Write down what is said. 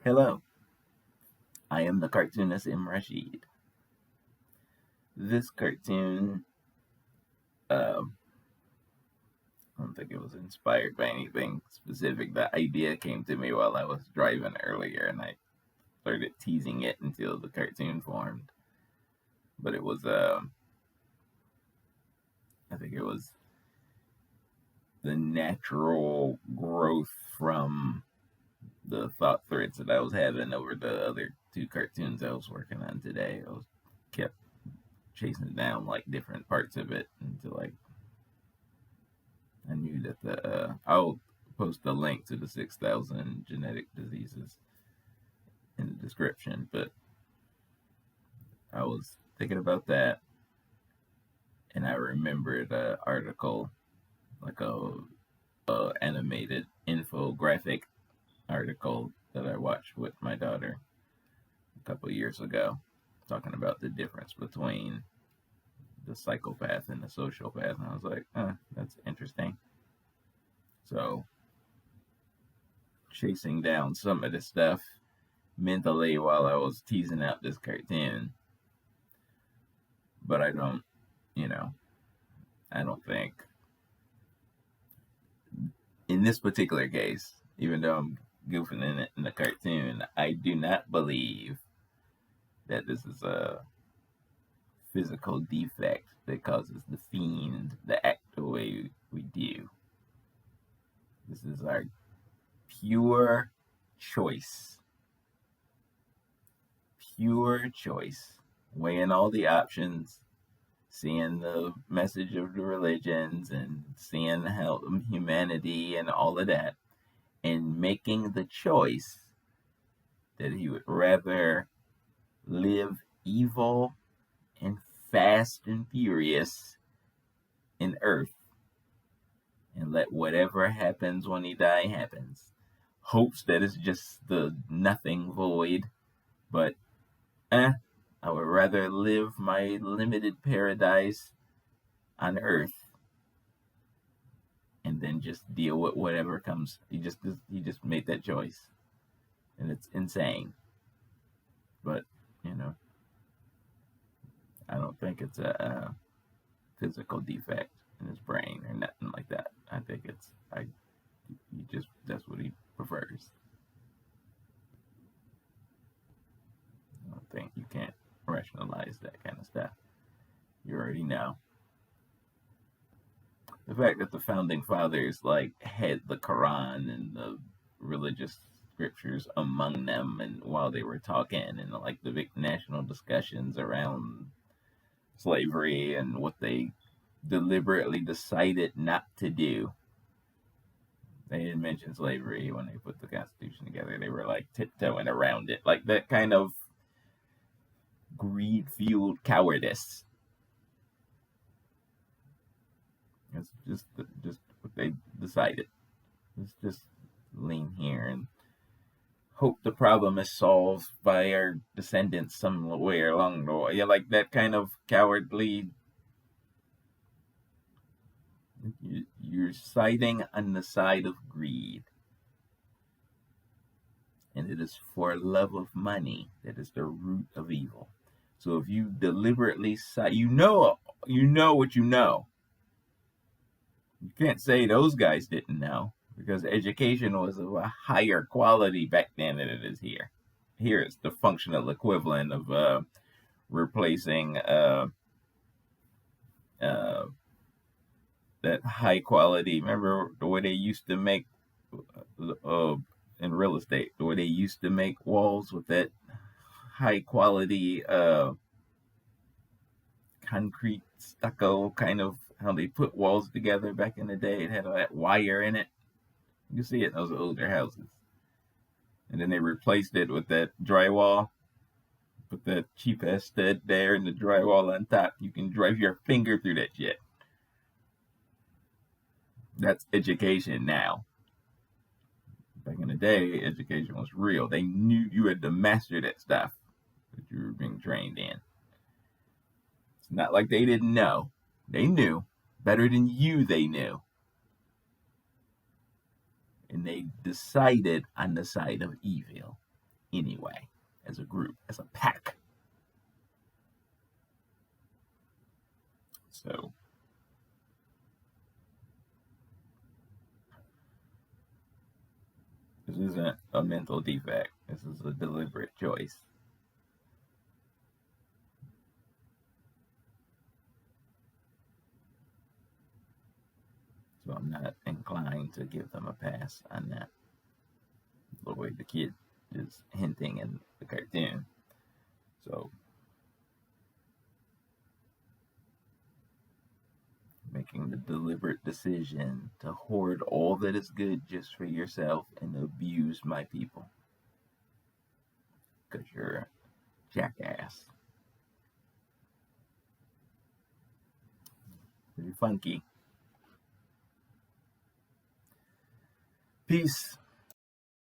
Hello, I am the cartoonist M. Rashid. This cartoon, uh, I don't think it was inspired by anything specific. The idea came to me while I was driving earlier, and I started teasing it until the cartoon formed. But it was, I think it was the natural growth from the thought threads that I was having over the other two cartoons I was working on today. I was kept chasing down like different parts of it until I knew that I'll post a link to the 6,000 genetic diseases in the description, but I was thinking about that and I remembered an article, like a animated infographic article that I watched with my daughter a couple years ago, talking about the difference between the psychopath and the sociopath. And I was like, that's interesting. So, chasing down some of this stuff mentally while I was teasing out this cartoon. But you know, I don't think in this particular case, even though I'm goofing in it in the cartoon, I do not believe that this is a physical defect that causes the fiend to act the way we do. This is our pure choice. Pure choice. Weighing all the options, seeing the message of the religions and seeing how humanity and all of that, and making the choice that he would rather live evil and fast and furious in earth and let whatever happens when he die happens. Hopes that it's just the nothing void, but I would rather live my limited paradise on earth and then just deal with whatever comes. He just made that choice, and it's insane. But you know, I don't think it's a physical defect in his brain or nothing like that. I think he just that's what he prefers. I don't think you can't rationalize that kind of stuff. You already know. The fact that the founding fathers like had the Quran and the religious scriptures among them, and while they were talking, and like the big national discussions around slavery and what they deliberately decided not to do. They didn't mention slavery when they put the Constitution together. They were like tiptoeing around it, like that kind of greed-fueled cowardice. It's just what they decided. Let's just lean here and hope the problem is solved by our descendants somewhere along the way. Yeah, like that kind of cowardly. You're siding on the side of greed, and it is for love of money that is the root of evil. So if you deliberately side, you know what you know. You can't say those guys didn't know because education was of a higher quality back then than it is here. Here it's the functional equivalent of replacing uh, that high quality. Remember the way they used to make in real estate, the way they used to make walls with that high quality concrete stucco kind of how they put walls together back in the day. It had all that wire in it. You can see it in those older houses. And then they replaced it with that drywall. Put that cheap ass stud there and the drywall on top. You can drive your finger through that shit. That's education now. Back in the day, education was real. They knew you had to master that stuff that you were being trained in. It's not like they didn't know. They knew. Better than you, they knew. And they decided on the side of evil. anyway, as a group, as a pack. So this isn't a mental defect. This is a deliberate choice. So I'm not inclined to give them a pass on that. The way the kid is hinting in the cartoon. So making the deliberate decision to hoard all that is good just for yourself and abuse my people. Because you're a jackass. Pretty funky. Peace.